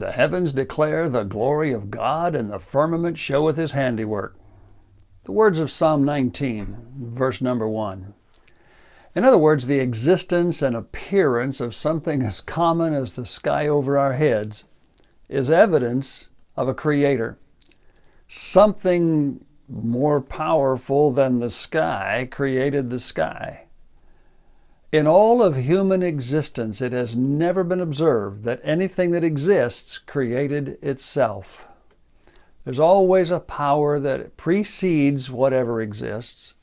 The heavens declare the glory of God, and the firmament showeth his handiwork. The words of Psalm 19, verse number 1. In other words, the existence and appearance of something as common as the sky over our heads is evidence of a creator. Something more powerful than the sky created the sky. In all of human existence, it has never been observed that anything that exists created itself. There's always a power that precedes whatever exists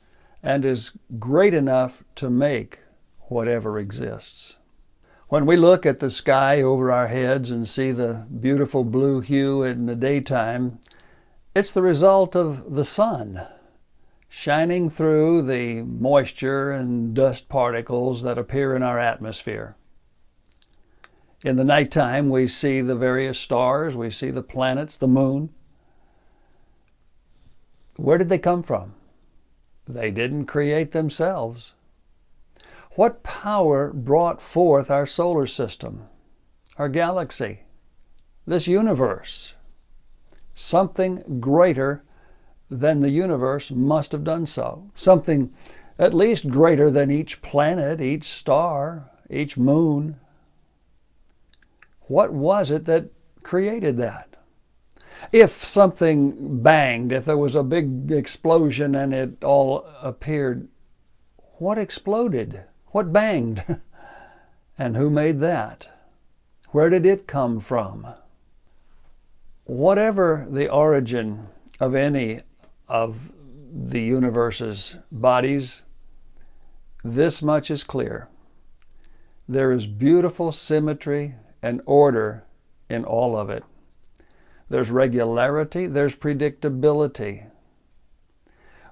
and is great enough to make whatever exists. When we look at the sky over our heads and see the beautiful blue hue in the daytime, it's the result of the sun shining through the moisture and dust particles that appear in our atmosphere. In the nighttime, we see the various stars, we see the planets, the moon. Where did they come from? They didn't create themselves. What power brought forth our solar system, our galaxy, this universe? Something greater than the universe must have done so. Something at least greater than each planet, each star, each moon. What was it that created that? If something banged, if there was a big explosion and it all appeared, what exploded? What banged? And who made that? Where did it come from? Whatever the origin of any of the universe's bodies, this much is clear. There is beautiful symmetry and order in all of it. There's regularity, there's predictability.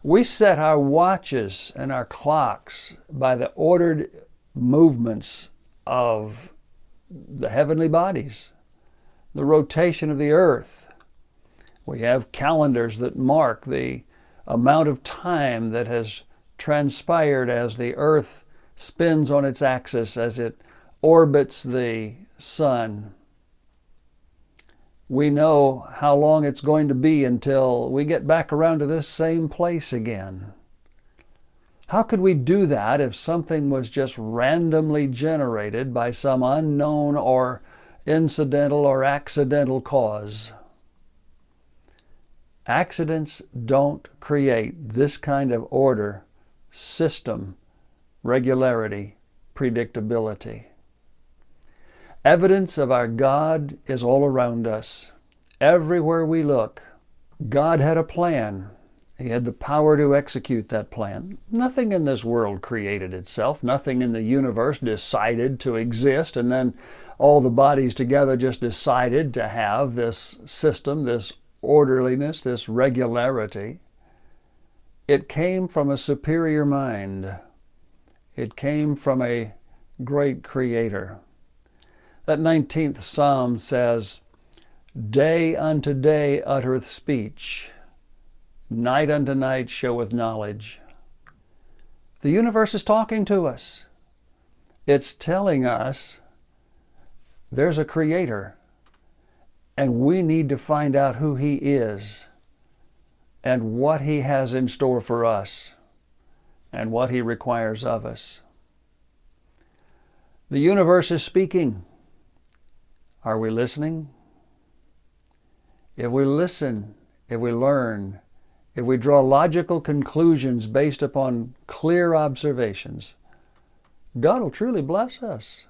We set our watches and our clocks by the ordered movements of the heavenly bodies, the rotation of the earth. We have calendars that mark the amount of time that has transpired as the earth spins on its axis, as it orbits the sun. We know how long it's going to be until we get back around to this same place again. How could we do that if something was just randomly generated by some unknown or incidental or accidental cause? Accidents don't create this kind of order, system, regularity, predictability. Evidence of our God is all around us. Everywhere we look, God had a plan. He had the power to execute that plan. Nothing in this world created itself. Nothing in the universe decided to exist, and then all the bodies together just decided to have this system, this orderliness, this regularity. It came from a superior mind. It came from a great creator. That 19th Psalm says, "Day unto day uttereth speech, night unto night showeth knowledge." The universe is talking to us. It's telling us there's a creator, and we need to find out who he is and what he has in store for us and what he requires of us. The universe is speaking. Are we listening? If we listen, if we learn, if we draw logical conclusions based upon clear observations, God will truly bless us.